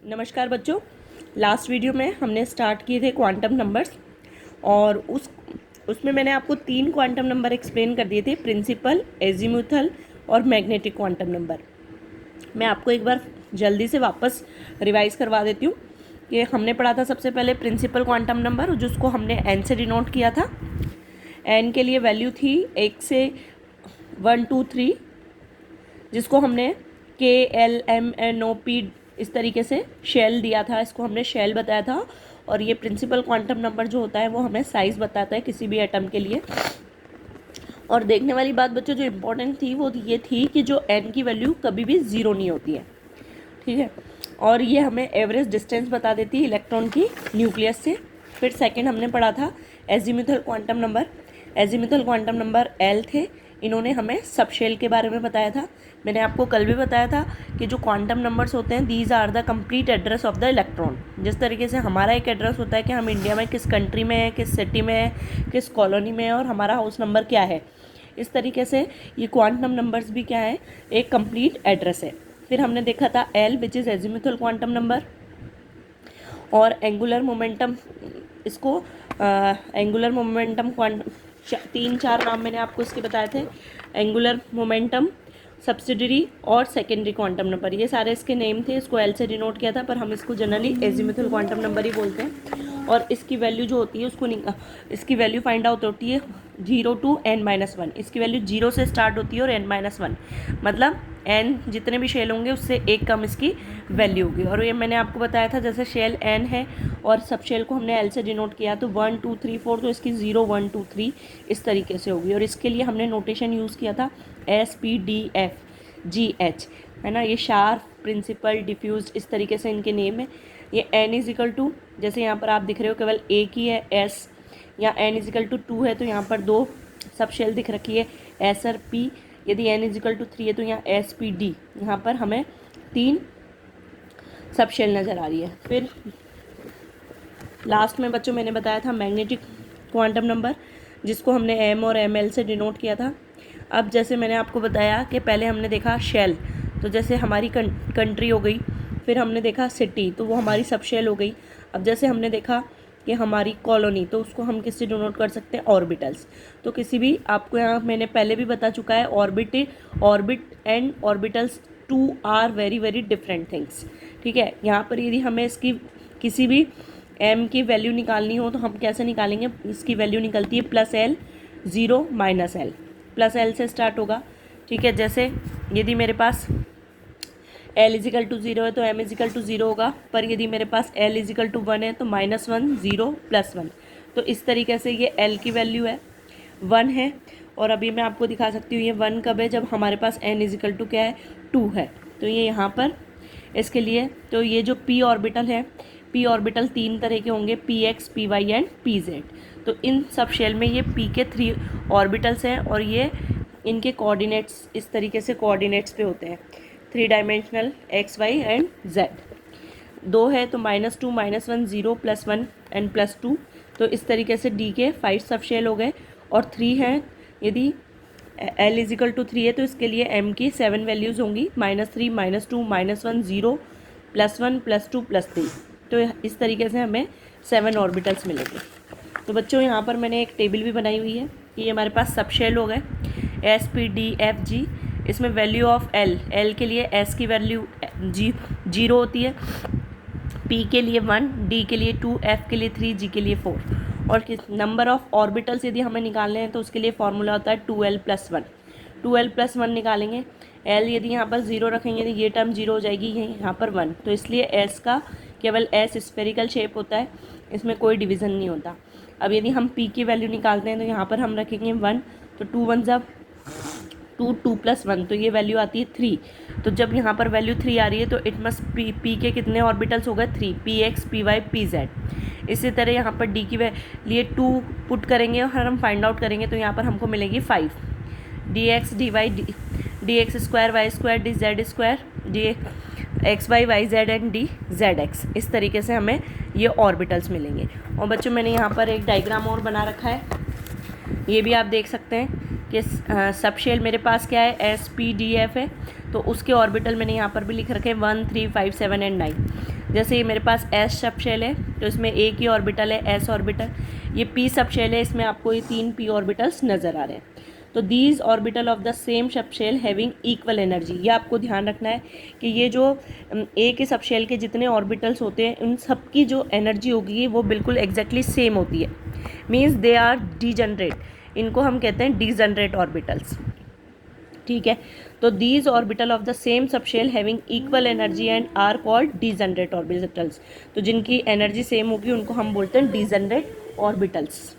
नमस्कार बच्चों। Last video में हमने स्टार्ट किए थे क्वांटम नंबर्स और उसमें मैंने आपको 3 क्वांटम नंबर एक्सप्लेन कर दिए थे, प्रिंसिपल, एजीमुथल और मैग्नेटिक क्वांटम नंबर। मैं आपको एक बार जल्दी से वापस रिवाइज करवा देती हूँ कि हमने पढ़ा था सबसे पहले प्रिंसिपल क्वांटम नंबर, जिसको हमने एन से डिनोट किया था। एन के लिए वैल्यू थी 1 से 1 2 3, जिसको हमने KLMNOP इस तरीके से शेल दिया था, इसको हमने शेल बताया था। और ये प्रिंसिपल क्वांटम नंबर जो होता है वो हमें साइज बताता है किसी भी एटम के लिए। और देखने वाली बात बच्चों जो इम्पोर्टेंट थी वो ये थी कि जो n की वैल्यू कभी भी ज़ीरो नहीं होती है, ठीक है। और ये हमें एवरेज डिस्टेंस बता देती है इलेक्ट्रॉन की न्यूक्लियस से। फिर सेकेंड हमने पढ़ा था azimuthal quantum number. Azimuthal quantum number L थे, इन्होंने हमें सब शेल के बारे में बताया था। मैंने आपको कल भी बताया था कि जो क्वांटम नंबर्स होते हैं these are the complete address of the electron. जिस तरीके से हमारा एक एड्रेस होता है कि हम इंडिया में किस कंट्री में है, किस सिटी में है, किस कॉलोनी में है और हमारा हाउस नंबर क्या है, इस तरीके से ये क्वांटम नंबर्स भी क्या है, एक कंप्लीट एड्रेस है। फिर हमने देखा था L which is azimuthal quantum number. और एंगुलर मोमेंटम, इसको एंगुलर मोमेंटम क्वांटम 3-4 नाम मैंने आपको इसके बताए थे। एंगुलर मोमेंटम, सब्सिडरी और सेकेंडरी क्वांटम नंबर, ये सारे इसके नेम थे। इसको L से डिनोट किया था, पर हम इसको जनरली एजीमुथल क्वांटम नंबर ही बोलते हैं। और इसकी वैल्यू जो होती है उसको इसकी वैल्यू फाइंड आउट होती है 0 to n-1। इसकी वैल्यू 0 से स्टार्ट होती है और n-1, मतलब n जितने भी शेल होंगे उससे एक कम इसकी वैल्यू होगी। और ये मैंने आपको बताया था जैसे शेल n है और सब शेल को हमने L से डिनोट किया, तो 1 2 3 4, तो इसकी 0 1 2 3 इस तरीके से होगी। और इसके लिए हमने नोटेशन यूज़ किया था SPDFGH, है ना। ये शार्प, प्रिंसिपल, डिफ्यूज, इस तरीके से इनके नेम है। ये n इजिकल टू, जैसे यहाँ पर आप दिख रहे हो केवल एक ही है S, या n इजिकल टू 2 है तो यहाँ पर 2 सब शेल दिख रखी है S और P। यदि n इजिकल टू 3 है तो यहाँ SPD, यहाँ पर हमें 3 सब शेल नज़र आ रही है। फिर लास्ट में बच्चों मैंने बताया था मैग्नेटिक क्वांटम नंबर, जिसको हमने M और ML से डिनोट किया था। अब जैसे मैंने आपको बताया कि पहले हमने देखा शेल, तो जैसे हमारी कंट्री हो गई। फिर हमने देखा सिटी, तो वो हमारी सब शेल हो गई। अब जैसे हमने देखा कि हमारी कॉलोनी, तो उसको हम किससे डिनोट कर सकते हैं, ऑर्बिटल्स। तो किसी भी, आपको यहाँ मैंने पहले भी बता चुका है, orbit and orbitals 2 are very very different things, ठीक है। यहाँ पर यदि हमें इसकी किसी भी m की वैल्यू निकालनी हो तो हम कैसे निकालेंगे, इसकी वैल्यू निकलती है +L 0 -L, +L से स्टार्ट होगा, ठीक है। जैसे यदि मेरे पास L इजिकल टू 0 है तो M इजिकल टू 0 होगा, पर यदि मेरे पास L इजिकल टू 1 है तो -1 0 +1। तो इस तरीके से ये L की वैल्यू है 1 है। और अभी मैं आपको दिखा सकती हूँ ये 1 कब है, जब हमारे पास n इजिकल टू क्या है, 2 है। तो ये यहाँ पर इसके लिए, तो ये जो p ऑर्बिटल है, p ऑर्बिटल 3 तरह के होंगे, px, py एंड pz। तो इन सब शेल में ये p के 3 ऑर्बिटल्स हैं और ये इनके कोऑर्डिनेट्स इस तरीके से कोऑर्डिनेट्स पे होते हैं, 3 dimensional x, y and z। 2 है तो -2 -1 0 +1 एंड +2। तो इस तरीके से d के 5 सब शेल हो गए। और 3 हैं, यदि L इजिकल टू 3 है तो इसके लिए m की 7 वैल्यूज़ होंगी, -3 -2 -1 0 +1 +2 +3। तो इस तरीके से हमें 7 ऑर्बिटल्स मिलेंगे। तो बच्चों यहाँ पर मैंने एक टेबल भी बनाई हुई है, ये हमारे पास सब शेल हो गए SPDFG। इसमें वैल्यू ऑफ L के लिए S की वैल्यू 0 होती है, P के लिए 1, D के लिए 2, F के लिए 3, G के लिए 4। और नंबर ऑफ ऑर्बिटल्स यदि हमें निकालने हैं तो उसके लिए फॉर्मूला होता है 2L + 1। 2L + 1 निकालेंगे, L यदि यहाँ पर 0 रखेंगे तो ये टर्म 0 हो जाएगी, यहाँ पर 1। तो इसलिए S का केवल S स्फेरिकल शेप होता है, इसमें कोई डिवीज़न नहीं होता। अब यदि हम P की वैल्यू निकालते हैं तो यहाँ पर हम रखेंगे 1, तो 2 1 जब 2 2 + 1, तो ये वैल्यू आती है 3। तो जब यहाँ पर वैल्यू 3 आ रही है तो इट मस्ट P के कितने ऑर्बिटल्स हो गए, 3, px, py, pz। इसी तरह यहाँ पर D की लिए 2 पुट करेंगे और हम फाइंड आउट करेंगे तो यहाँ पर हमको मिलेगी 5, dx dy dx square y square dz square dx y y z and dzx। इस तरीके से हमें ये ऑर्बिटल्स मिलेंगे। और बच्चों मैंने यहाँ पर एक डायग्राम और बना रखा है, ये भी आप देख सकते हैं कि सब शेल मेरे पास क्या है, SPDF है, तो उसके ऑर्बिटल मैंने यहाँ पर भी लिख रखे हैं 1, 3, 5, 7 एंड 9। जैसे ये मेरे पास S सब शेल है तो इसमें एक ही ऑर्बिटल है S ऑर्बिटल। ये P सब शेल है, इसमें आपको ये 3 P ऑर्बिटल्स नज़र आ रहे हैं। तो these orbital of the same subshell having equal energy, ये आपको ध्यान रखना है कि ये जो एक ही सबशेल के जितने ऑर्बिटल्स होते हैं उन सब की जो एनर्जी होगी वो बिल्कुल एग्जैक्टली सेम होती है, मीन्स दे आर डीजनरेट, इनको हम कहते हैं डीजनरेट ऑर्बिटल्स। ठीक है, तो these orbital of the same subshell having equal energy and are called degenerate orbitals. तो जिनकी एनर्जी सेम होगी उनको हम बोलते हैं डीजनरेट ऑर्बिटल्स।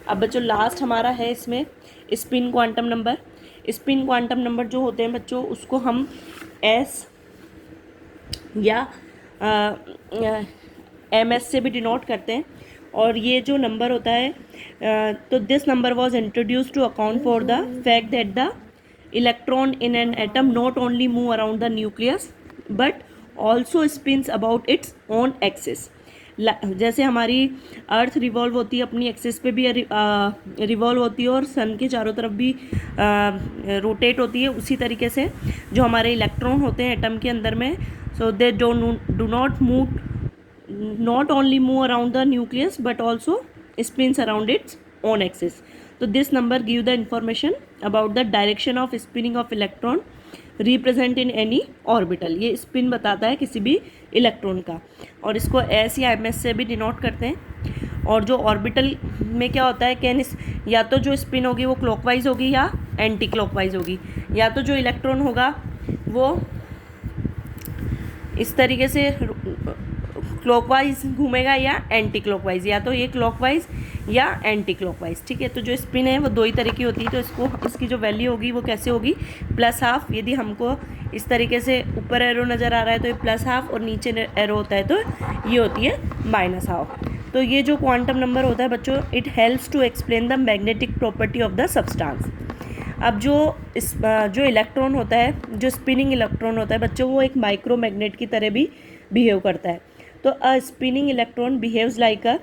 अब बच्चों लास्ट हमारा है इसमें spin quantum number. Spin quantum number जो होते हैं बच्चों उसको हम S या MS से भी डिनोट करते हैं। और ये जो नंबर होता है तो this number was introduced to account for the fact that the electron in an atom not only move around the nucleus but also spins about its own axis. जैसे हमारी अर्थ रिवॉल्व होती है अपनी एक्सिस पे भी रिवॉल्व होती है और सन के चारों तरफ भी रोटेट होती है, उसी तरीके से जो हमारे इलेक्ट्रॉन होते हैं एटम के अंदर में, so they do not move, not only move around the nucleus but also spins around its own axis. तो this number give the information about the direction of spinning of electron represent in any orbital. ये spin बताता है किसी भी electron का, और इसको S या MS से भी डिनोट करते हैं। और जो ऑर्बिटल में क्या होता है कि या तो जो स्पिन होगी वो क्लॉकवाइज होगी या एंटी क्लॉकवाइज होगी, या तो जो इलेक्ट्रॉन होगा वो इस तरीके से क्लॉकवाइज घूमेगा या एंटी क्लॉकवाइज, या तो ये क्लॉकवाइज या एंटी क्लॉकवाइज। ठीक है, तो जो स्पिन है वो दो ही तरह की होती है, तो इसकी जो वैल्यू होगी वो कैसे होगी, +½ यदि हमको इस तरीके से ऊपर एरो नज़र आ रहा है तो ये +½ और नीचे एरो होता है तो ये होती है -½ तो ये जो क्वांटम नंबर होता है बच्चों, it helps to explain the magnetic property of the substance. अब जो इलेक्ट्रॉन होता है, जो स्पिनिंग इलेक्ट्रॉन होता है बच्चों, वो एक माइक्रोमैग्नेट की तरह भी बिहेव करता है। तो a spinning electron behaves like a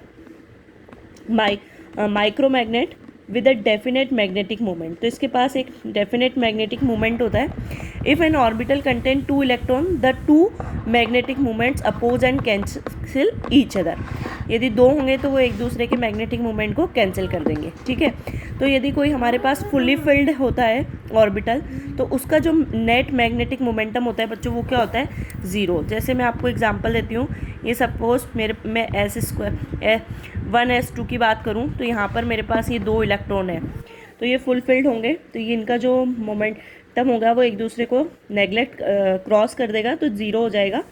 micromagnet with a definite magnetic moment. तो इसके पास एक डेफिनेट मैग्नेटिक मोमेंट होता है। If an orbital contain 2 electron the 2 magnetic moments oppose and cancel each other. यदि 2 होंगे तो वो एक दूसरे के मैग्नेटिक मोमेंट को कैंसिल कर देंगे। ठीक है, तो यदि कोई हमारे पास फुल्ली फिल्ड होता है ऑर्बिटल तो उसका जो नेट मैग्नेटिक मोमेंटम होता है बच्चों वो क्या होता है, 0। जैसे मैं आपको एग्जांपल देती हूँ, ये सपोज मैं S² 1s2 की बात करूँ तो यहाँ पर मेरे पास ये 2 इलेक्ट्रॉन है, तो ये फुल फिल्ड होंगे तो ये इनका जो मोमेंटम होगा वो एक दूसरे को नेगलेक्ट क्रॉस कर देगा तो 0 हो जाएगा।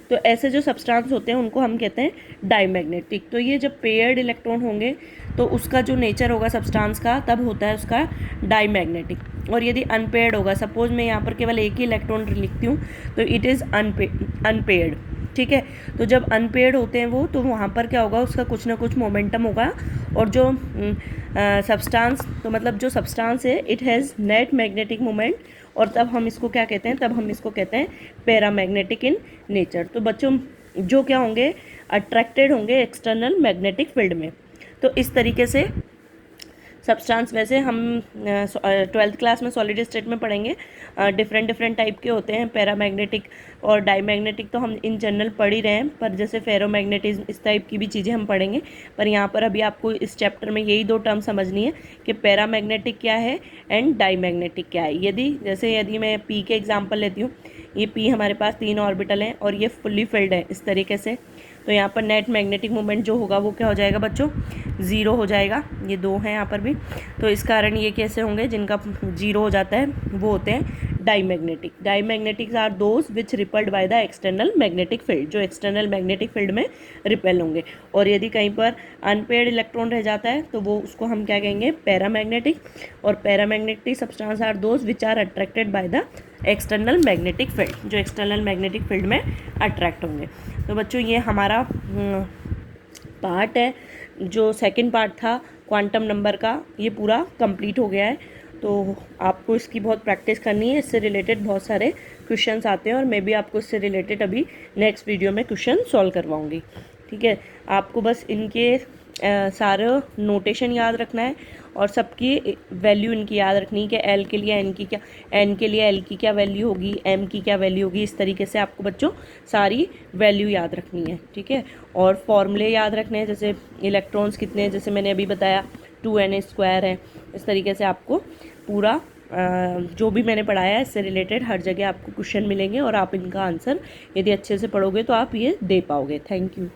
तो ऐसे जो सब्सटेंस होते हैं उनको हम कहते हैं डाईमैग्नेटिक। तो ये जब पेयर्ड इलेक्ट्रॉन होंगे तो उसका जो नेचर होगा सब्सटेंस का तब होता है उसका डाईमैग्नेटिक। और यदि अनपेयर्ड होगा, सपोज मैं यहाँ पर केवल एक ही इलेक्ट्रॉन लिखती हूँ तो इट इज़ अनपेयर्ड। ठीक है, तो जब अनपेयर्ड होते हैं वो, तो वहाँ पर क्या होगा, उसका कुछ ना कुछ मोमेंटम होगा। और जो सब्सटेंस, तो मतलब जो सब्सटेंस है it has net magnetic moment, और तब हम इसको क्या कहते हैं, तब हम इसको कहते हैं पैरामैग्नेटिक इन नेचर। तो बच्चों जो क्या होंगे, अट्रैक्टेड होंगे एक्सटर्नल मैग्नेटिक फील्ड में। तो इस तरीके से सब्सटेंस, वैसे हम 12th क्लास में सॉलिड स्टेट में पढ़ेंगे, डिफरेंट टाइप के होते हैं, पैरामैग्नेटिक और डाईमैग्नेटिक तो हम इन जनरल पढ़ ही रहे हैं, पर जैसे फेरोमैग्नेटिज्म इस टाइप की भी चीज़ें हम पढ़ेंगे। पर यहाँ पर अभी आपको इस चैप्टर में यही 2 टर्म समझनी है कि पैरामैग्नेटिक क्या है एंड डाईमैग्नेटिक क्या है। यदि मैं P के एग्जाम्पल लेती हूँ, ये P हमारे पास 3 ऑर्बिटल हैं और ये फुल्ली फिल्ड है इस तरीके से, तो यहाँ पर नेट मैग्नेटिक मोमेंट जो होगा वो क्या हो जाएगा बच्चों, 0 हो जाएगा। ये 2 हैं यहाँ पर भी, तो इस कारण ये कैसे होंगे, जिनका 0 हो जाता है वो होते हैं diamagnetic. Diamagnetics are those which repelled by the external magnetic field, जो एक्सटर्नल मैग्नेटिक फील्ड में रिपेल होंगे। और यदि कहीं पर अनपेयर्ड इलेक्ट्रॉन रह जाता है तो वो उसको हम क्या कहेंगे, पैरामैग्नेटिक। और paramagnetic substance are those which are attracted by the external magnetic field, जो एक्सटर्नल मैग्नेटिक फील्ड में अट्रैक्ट होंगे। तो बच्चों ये हमारा पार्ट है, जो सेकंड पार्ट था क्वांटम नंबर का, ये पूरा कंप्लीट हो गया है। तो आपको इसकी बहुत प्रैक्टिस करनी है, इससे रिलेटेड बहुत सारे क्वेश्चंस आते हैं और मैं भी आपको इससे रिलेटेड अभी नेक्स्ट वीडियो में क्वेश्चन सॉल्व करवाऊंगी। ठीक है, आपको बस इनके सारा नोटेशन याद रखना है और सबकी वैल्यू इनकी याद रखनी है कि एल के लिए एन की क्या, एन के लिए एल की क्या वैल्यू होगी, एम की क्या वैल्यू होगी। इस तरीके से आपको बच्चों सारी वैल्यू याद रखनी है, ठीक है। और फॉर्मूले याद रखने हैं, जैसे इलेक्ट्रॉन्स कितने हैं, जैसे मैंने अभी बताया 2n² है। इस तरीके से आपको पूरा जो भी मैंने पढ़ाया है इससे रिलेटेड हर जगह आपको क्वेश्चन मिलेंगे और आप इनका आंसर यदि अच्छे से पढ़ोगे तो आप ये दे पाओगे। Thank you.